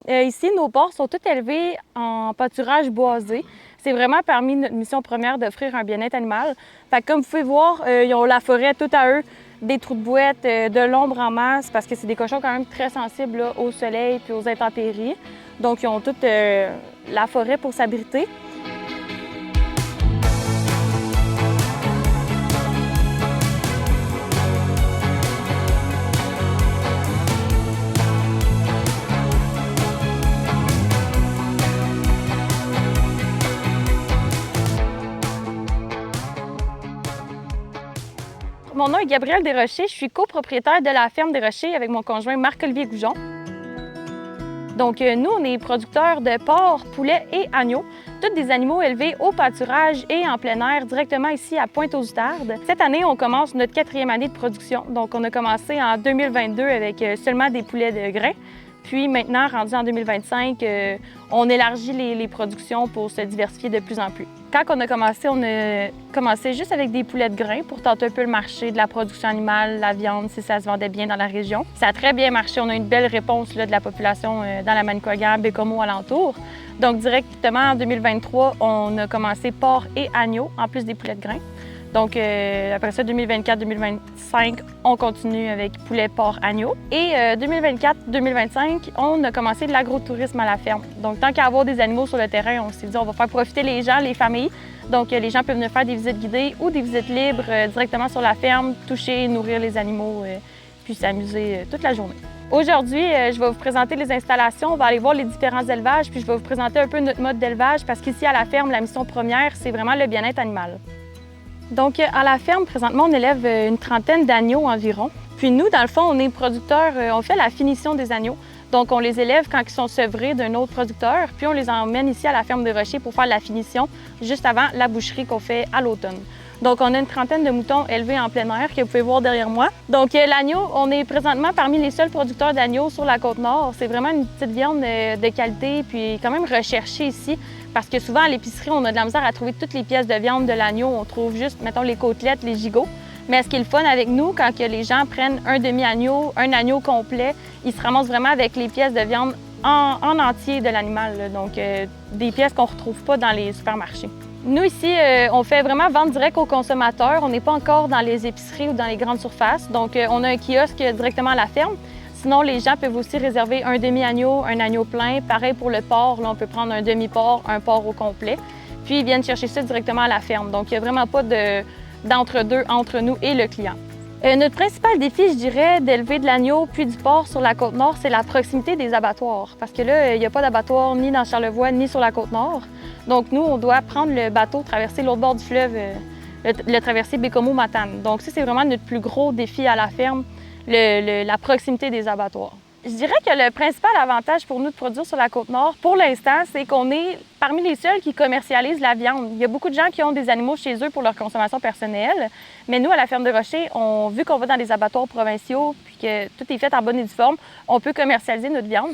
Ici, nos porcs sont tous élevés en pâturage boisé. C'est vraiment parmi notre mission première d'offrir un bien-être animal. Fait que comme vous pouvez voir, ils ont la forêt tout à eux, des trous de bouette, de l'ombre en masse, parce que c'est des cochons quand même très sensibles là, au soleil puis aux intempéries. Donc, ils ont toute la forêt pour s'abriter. Mon nom est Gabrielle Desrochers, je suis copropriétaire de la ferme des Rochers avec mon conjoint Marc-Olivier Goujon. Donc, nous, on est producteurs de porcs, poulets et agneaux, tous des animaux élevés au pâturage et en plein air, directement ici à Pointe-aux-Outardes. Cette année, on commence notre 4e année de production. Donc, on a commencé en 2022 avec seulement des poulets de grains. Puis maintenant, rendu en 2025, on élargit les productions pour se diversifier de plus en plus. Quand on a commencé juste avec des poulets de grains pour tenter un peu le marché de la production animale, la viande, si ça se vendait bien dans la région. Ça a très bien marché. On a une belle réponse là, de la population dans la Manicouagan, Bécomo alentour. Donc directement en 2023, on a commencé porc et agneaux, en plus des poulets de grains. Donc, après ça, 2024-2025, on continue avec poulet, porc, agneau. Et 2024-2025, on a commencé de l'agrotourisme à la ferme. Donc, tant qu'à avoir des animaux sur le terrain, on s'est dit on va faire profiter les gens, les familles. Donc, les gens peuvent venir faire des visites guidées ou des visites libres directement sur la ferme, toucher, nourrir les animaux, puis s'amuser toute la journée. Aujourd'hui, je vais vous présenter les installations, on va aller voir les différents élevages, puis je vais vous présenter un peu notre mode d'élevage parce qu'ici à la ferme, la mission première, c'est vraiment le bien-être animal. Donc, à la ferme, présentement, on élève une 30aine d'agneaux environ. Puis nous, dans le fond, on est producteurs, on fait la finition des agneaux. Donc, on les élève quand ils sont sevrés d'un autre producteur, puis on les emmène ici à la ferme des Rochers pour faire la finition juste avant la boucherie qu'on fait à l'automne. Donc, on a une 30aine de moutons élevés en plein air que vous pouvez voir derrière moi. Donc, l'agneau, on est présentement parmi les seuls producteurs d'agneaux sur la Côte-Nord. C'est vraiment une petite viande de qualité, puis quand même recherchée ici. Parce que souvent, à l'épicerie, on a de la misère à trouver toutes les pièces de viande de l'agneau. On trouve juste, mettons, les côtelettes, les gigots. Mais ce qui est le fun avec nous, quand que les gens prennent un demi-agneau, un agneau complet, ils se ramassent vraiment avec les pièces de viande en entier de l'animal. Donc, des pièces qu'on ne retrouve pas dans les supermarchés. Nous, ici, on fait vraiment vente directe aux consommateurs. On n'est pas encore dans les épiceries ou dans les grandes surfaces. Donc, on a un kiosque directement à la ferme. Sinon, les gens peuvent aussi réserver un demi-agneau, un agneau plein. Pareil pour le porc, là, on peut prendre un demi-porc, un porc au complet. Puis, ils viennent chercher ça directement à la ferme. Donc, il n'y a vraiment pas d'entre-deux entre nous et le client. Notre principal défi, je dirais, d'élever de l'agneau puis du porc sur la Côte-Nord, c'est la proximité des abattoirs. Parce que là, il n'y a pas d'abattoir ni dans Charlevoix ni sur la Côte-Nord. Donc, nous, on doit prendre le bateau, traverser l'autre bord du fleuve, le traverser Bécomo-Matane. Donc, ça, c'est vraiment notre plus gros défi à la ferme, la proximité des abattoirs. Je dirais que le principal avantage pour nous de produire sur la Côte-Nord, pour l'instant, c'est qu'on est parmi les seuls qui commercialisent la viande. Il y a beaucoup de gens qui ont des animaux chez eux pour leur consommation personnelle, mais nous, à la ferme des Rochers, vu qu'on va dans des abattoirs provinciaux puis que tout est fait en bonne et due forme, on peut commercialiser notre viande.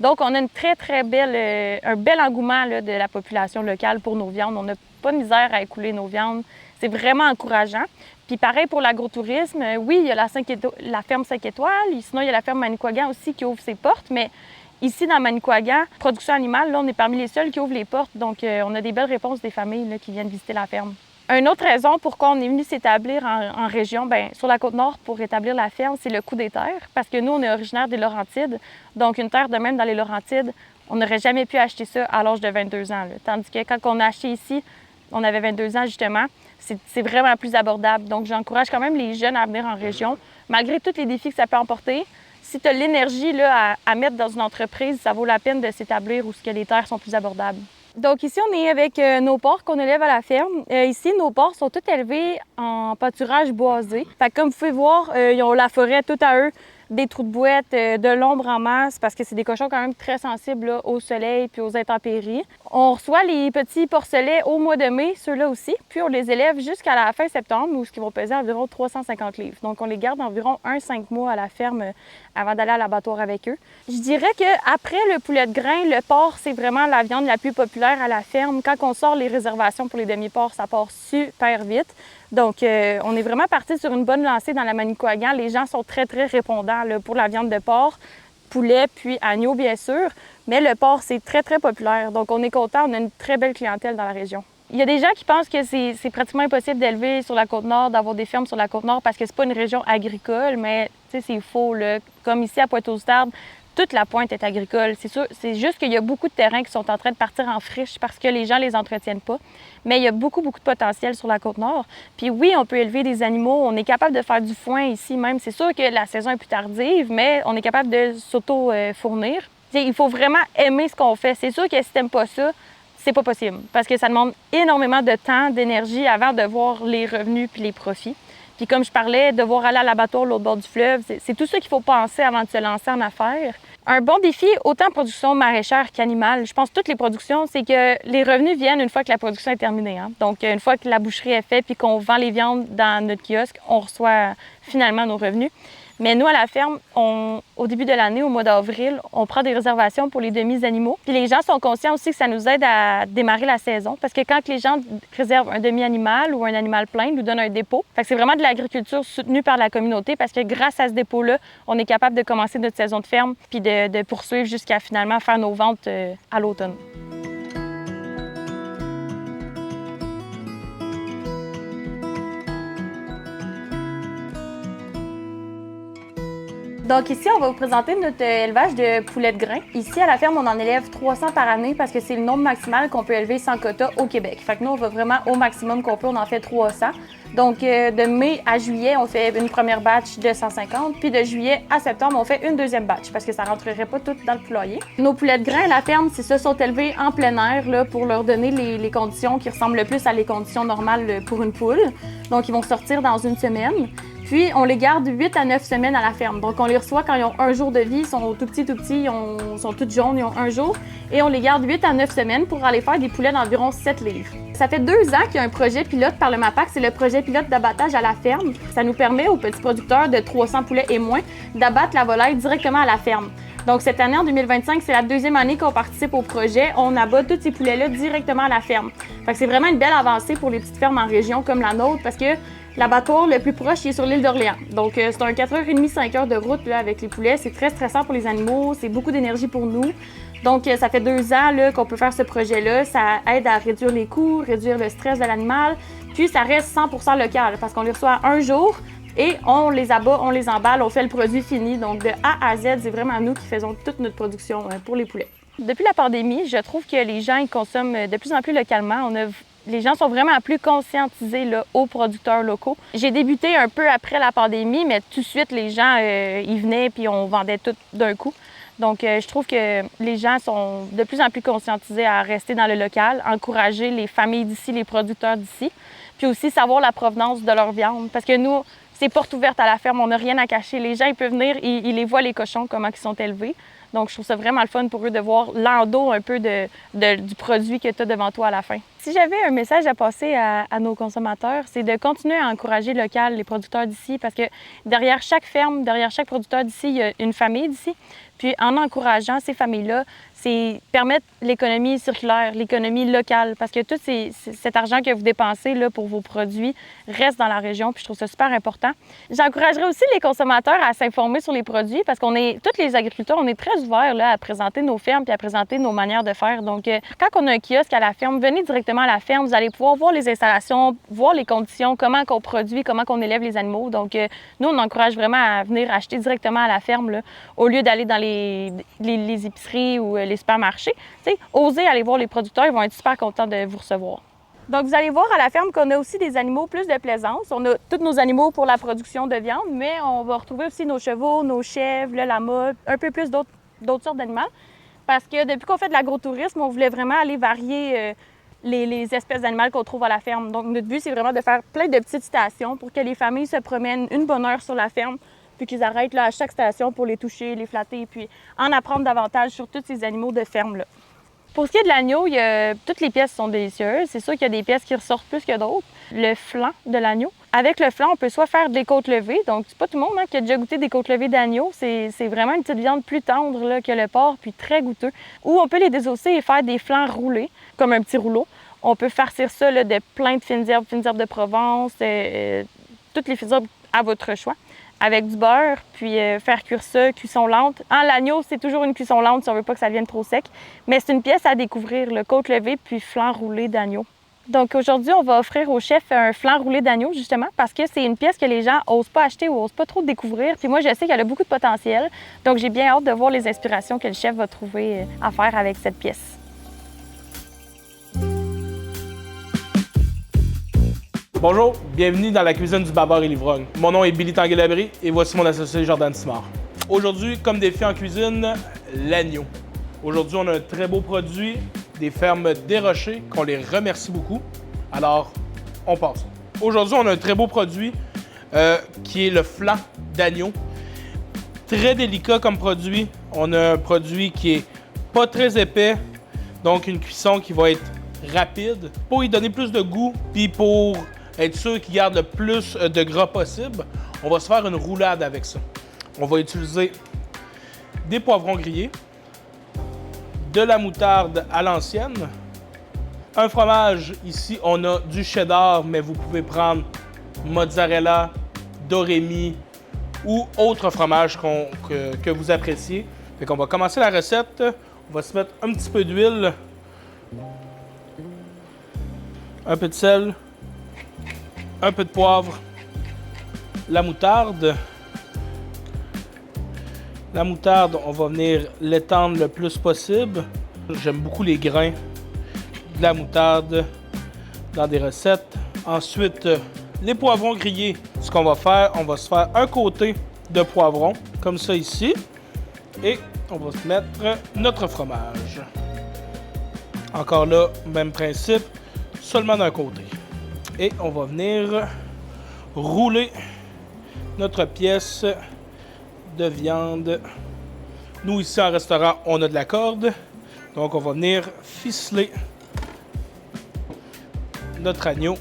Donc, on a une un bel engouement là, de la population locale pour nos viandes. On n'a pas de misère à écouler nos viandes. C'est vraiment encourageant. Puis pareil pour l'agrotourisme, oui, il y a la ferme 5 étoiles, sinon il y a la ferme Manicouagan aussi qui ouvre ses portes, mais ici dans Manicouagan, production animale, là, on est parmi les seuls qui ouvrent les portes, donc on a des belles réponses des familles là, qui viennent visiter la ferme. Une autre raison pourquoi on est venu s'établir en région, bien, sur la Côte-Nord pour établir la ferme, c'est le coût des terres, parce que nous, on est originaire des Laurentides, donc une terre de même dans les Laurentides, on n'aurait jamais pu acheter ça à l'âge de 22 ans. Là. Tandis que quand on a acheté ici, on avait 22 ans justement, c'est vraiment plus abordable. Donc, j'encourage quand même les jeunes à venir en région, malgré tous les défis que ça peut emporter. Si tu as l'énergie à mettre dans une entreprise, ça vaut la peine de s'établir où les terres sont plus abordables. Donc, ici, on est avec nos porcs qu'on élève à la ferme. Ici, nos porcs sont tous élevés en pâturage boisé. Fait que, comme vous pouvez voir, ils ont la forêt tout à eux, des trous de bouette, de l'ombre en masse, parce que c'est des cochons quand même très sensibles là, au soleil puis aux intempéries. On reçoit les petits porcelets au mois de mai, ceux-là aussi, puis on les élève jusqu'à la fin septembre, où ils vont peser environ 350 livres. Donc, on les garde environ 5 mois à la ferme avant d'aller à l'abattoir avec eux. Je dirais qu'après le poulet de grain, le porc, c'est vraiment la viande la plus populaire à la ferme. Quand on sort les réservations pour les demi-porcs, ça part super vite. Donc, on est vraiment parti sur une bonne lancée dans la Manicouagan. Les gens sont très, très répondants là, pour la viande de porc. poulet puis agneau, bien sûr, mais le porc, c'est très, très populaire. Donc, on est content, on a une très belle clientèle dans la région. Il y a des gens qui pensent que c'est pratiquement impossible d'élever sur la Côte-Nord, d'avoir des fermes sur la Côte-Nord parce que c'est pas une région agricole, mais c'est faux, là. Comme ici à Pointe-aux-Starbes, toute la pointe est agricole. C'est sûr, c'est juste qu'il y a beaucoup de terrains qui sont en train de partir en friche parce que les gens les entretiennent pas. Mais il y a beaucoup, beaucoup de potentiel sur la Côte-Nord. Puis oui, on peut élever des animaux. On est capable de faire du foin ici même. C'est sûr que la saison est plus tardive, mais on est capable de s'auto-fournir. Il faut vraiment aimer ce qu'on fait. C'est sûr que si t'aimes pas ça, c'est pas possible parce que ça demande énormément de temps, d'énergie avant de voir les revenus puis les profits. Puis comme je parlais, devoir aller à l'abattoir l'autre bord du fleuve, c'est tout ça qu'il faut penser avant de se lancer en affaires. Un bon défi, autant production maraîchère qu'animale. Je pense que toutes les productions, c'est que les revenus viennent une fois que la production est terminée. Hein? Donc, une fois que la boucherie est faite puis qu'on vend les viandes dans notre kiosque, on reçoit finalement nos revenus. Mais nous, à la ferme, au début de l'année, au mois d'avril, on prend des réservations pour les demi-animaux. Puis les gens sont conscients aussi que ça nous aide à démarrer la saison. Parce que quand les gens réservent un demi-animal ou un animal plein, ils nous donnent un dépôt. Fait que c'est vraiment de l'agriculture soutenue par la communauté parce que grâce à ce dépôt-là, on est capable de commencer notre saison de ferme puis de poursuivre jusqu'à finalement faire nos ventes à l'automne. Donc ici, on va vous présenter notre élevage de poulets de grain. Ici, à la ferme, on en élève 300 par année parce que c'est le nombre maximal qu'on peut élever sans quota au Québec. Fait que nous, on va vraiment au maximum qu'on peut, on en fait 300. Donc de mai à juillet, on fait une première batch de 150, puis de juillet à septembre, on fait une deuxième batch parce que ça rentrerait pas tout dans le poulailler. Nos poulets de grain à la ferme, c'est ça, sont élevés en plein air là, pour leur donner les conditions qui ressemblent le plus à les conditions normales pour une poule. Donc ils vont sortir dans une semaine. Puis, on les garde 8 à 9 semaines à la ferme. Donc, on les reçoit quand ils ont un jour de vie. Ils sont tout petits, ils sont tous jaunes, ils ont un jour. Et on les garde 8 à 9 semaines pour aller faire des poulets d'environ 7 livres. Ça fait 2 ans qu'il y a un projet pilote par le MAPAC. C'est le projet pilote d'abattage à la ferme. Ça nous permet aux petits producteurs de 300 poulets et moins d'abattre la volaille directement à la ferme. Donc, cette année, en 2025, c'est la deuxième année qu'on participe au projet. On abat tous ces poulets-là directement à la ferme. Fait que c'est vraiment une belle avancée pour les petites fermes en région comme la nôtre parce que l'abattoir le plus proche il est sur l'île d'Orléans. Donc, c'est un 4h30, 5h de route là, avec les poulets. C'est très stressant pour les animaux. C'est beaucoup d'énergie pour nous. Donc, ça fait 2 ans là, qu'on peut faire ce projet-là. Ça aide à réduire les coûts, réduire le stress de l'animal. Puis, ça reste 100% local parce qu'on les reçoit un jour et on les abat, on les emballe, on fait le produit fini. Donc, de A à Z, c'est vraiment nous qui faisons toute notre production pour les poulets. Depuis la pandémie, je trouve que les gens ils consomment de plus en plus localement. Les gens sont vraiment plus conscientisés là, aux producteurs locaux. J'ai débuté un peu après la pandémie, mais tout de suite, les gens ils venaient puis on vendait tout d'un coup. Donc, je trouve que les gens sont de plus en plus conscientisés à rester dans le local, encourager les familles d'ici, les producteurs d'ici, puis aussi savoir la provenance de leur viande. Parce que nous, c'est porte ouverte à la ferme, on n'a rien à cacher. Les gens, ils peuvent venir, ils les voient, les cochons, comment ils sont élevés. Donc, je trouve ça vraiment le fun pour eux de voir l'endos un peu du produit que tu as devant toi à la fin. Si j'avais un message à passer à nos consommateurs, c'est de continuer à encourager local, les producteurs d'ici, parce que derrière chaque ferme, derrière chaque producteur d'ici, il y a une famille d'ici. Puis en encourageant ces familles-là, c'est permettre l'économie circulaire, l'économie locale, parce que tout cet argent que vous dépensez là, pour vos produits reste dans la région, puis je trouve ça super important. J'encouragerais aussi les consommateurs à s'informer sur les produits, parce qu'on est, tous les agriculteurs, on est très ouverts là, à présenter nos fermes puis à présenter nos manières de faire. Donc, quand on a un kiosque à la ferme, venez directement à la ferme, vous allez pouvoir voir les installations, voir les conditions, comment on produit, comment on élève les animaux. Donc, nous, on encourage vraiment à venir acheter directement à la ferme, là, au lieu d'aller dans les épiceries ou les supermarchés. T'sais, osez aller voir les producteurs, ils vont être super contents de vous recevoir. Donc, vous allez voir à la ferme qu'on a aussi des animaux plus de plaisance. On a tous nos animaux pour la production de viande, mais on va retrouver aussi nos chevaux, nos chèvres, le lama, un peu plus d'autres sortes d'animaux. Parce que depuis qu'on fait de l'agrotourisme, on voulait vraiment aller varier les espèces d'animaux qu'on trouve à la ferme. Donc, notre but, c'est vraiment de faire plein de petites stations pour que les familles se promènent une bonne heure sur la ferme, puis qu'ils arrêtent là, à chaque station pour les toucher, les flatter, puis en apprendre davantage sur tous ces animaux de ferme-là. Pour ce qui est de l'agneau, toutes les pièces sont délicieuses. C'est sûr qu'il y a des pièces qui ressortent plus que d'autres. Le flanc de l'agneau. Avec le flanc, on peut soit faire des côtes levées. Donc, c'est pas tout le monde qui a déjà goûté des côtes levées d'agneau. C'est vraiment une petite viande plus tendre là, que le porc, puis très goûteux. Ou on peut les désosser et faire des flancs roulés, comme un petit rouleau. On peut farcir ça là, de plein de fines herbes de Provence, toutes les fines herbes à votre choix. avec du beurre, puis faire cuire ça, cuisson lente. L'agneau, c'est toujours une cuisson lente si on veut pas que ça devienne trop sec. Mais c'est une pièce à découvrir, le côte levée puis flan roulé d'agneau. Donc aujourd'hui, on va offrir au chef un flan roulé d'agneau, justement, parce que c'est une pièce que les gens n'osent pas acheter ou n'osent pas trop découvrir. Puis moi, je sais qu'elle a beaucoup de potentiel. Donc j'ai bien hâte de voir les inspirations que le chef va trouver à faire avec cette pièce. Bonjour, bienvenue dans la cuisine du Barbare et l'Ivrogne. Mon nom est Billy Tanguay-Labrie et voici mon associé Jordan Simard. Aujourd'hui, comme défi en cuisine, l'agneau. Aujourd'hui, on a un très beau produit des fermes Desrochers qu'on les remercie beaucoup. Alors, on passe. Aujourd'hui, on a un très beau produit qui est le flan d'agneau. Très délicat comme produit. On a un produit qui est pas très épais, donc une cuisson qui va être rapide pour y donner plus de goût puis pour être sûr qu'il garde le plus de gras possible. On va se faire une roulade avec ça. On va utiliser des poivrons grillés, de la moutarde à l'ancienne, un fromage. Ici, on a du cheddar, mais vous pouvez prendre mozzarella, Doremi ou autre fromage que vous appréciez. Fait qu'on va commencer la recette. On va se mettre un petit peu d'huile, un peu de sel, un peu de poivre, la moutarde. La moutarde, on va venir l'étendre le plus possible. J'aime beaucoup les grains de la moutarde dans des recettes. Ensuite, les poivrons grillés. Ce qu'on va faire, on va se faire un côté de poivron, comme ça ici. Et on va se mettre notre fromage. Encore là, même principe, seulement d'un côté. Et on va venir rouler notre pièce de viande. Nous, ici, en restaurant, on a de la corde. Donc, on va venir ficeler notre agneau.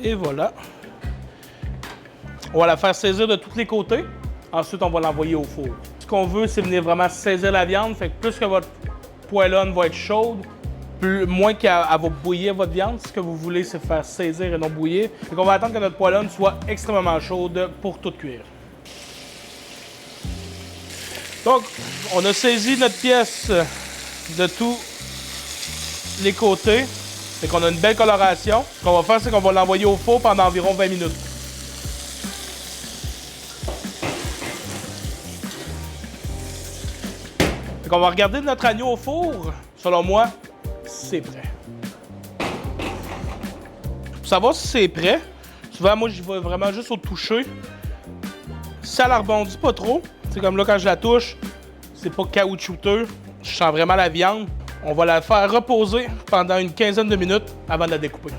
Et voilà. On va la faire saisir de tous les côtés. Ensuite, on va l'envoyer au four. Ce qu'on veut, c'est venir vraiment saisir la viande. Fait que plus que votre poêlonne va être chaude, moins qu'elle va bouillir votre viande. Ce que vous voulez, c'est faire saisir et non bouillir. Fait qu'on va attendre que notre poêlonne soit extrêmement chaude pour tout cuire. Donc, on a saisi notre pièce de tous les côtés. Fait qu'on a une belle coloration. Ce qu'on va faire, c'est qu'on va l'envoyer au four pendant environ 20 minutes. Fait qu'on va regarder notre agneau au four. Selon moi, c'est prêt. Pour savoir si c'est prêt, souvent, moi, j'y vais vraiment juste au toucher. Ça la rebondit pas trop. C'est comme là, quand je la touche, c'est pas caoutchouteux. Je sens vraiment la viande. On va la faire reposer pendant une quinzaine de minutes avant de la découper.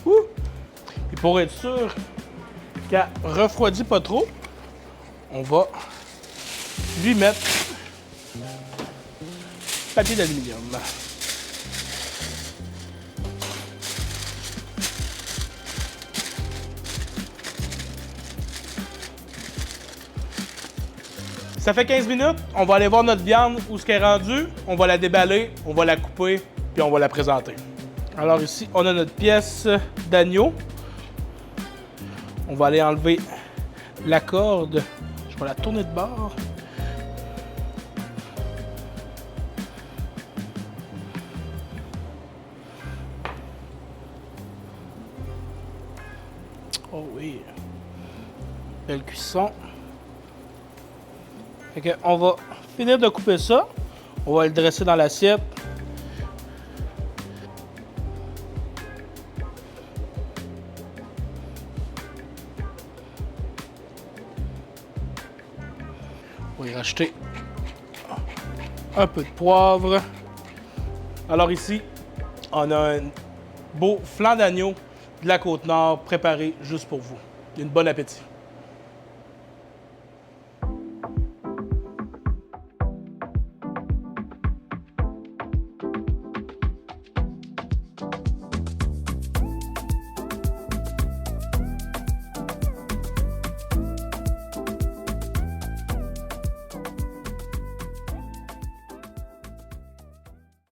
Et pour être sûr qu'elle refroidit pas trop, on va lui mettre papier d'aluminium. Ça fait 15 minutes, on va aller voir notre viande où ce qu'elle est rendue, on va la déballer, on va la couper, puis on va la présenter. Alors ici, on a notre pièce d'agneau. On va aller enlever la corde. Je vais la tourner de bord. Oh oui. Belle cuisson. Fait que on va finir de couper ça. On va le dresser dans l'assiette. On va y rajouter un peu de poivre. Alors ici, on a un beau flan d'agneau de la Côte-Nord préparé juste pour vous. Une bonne appétit.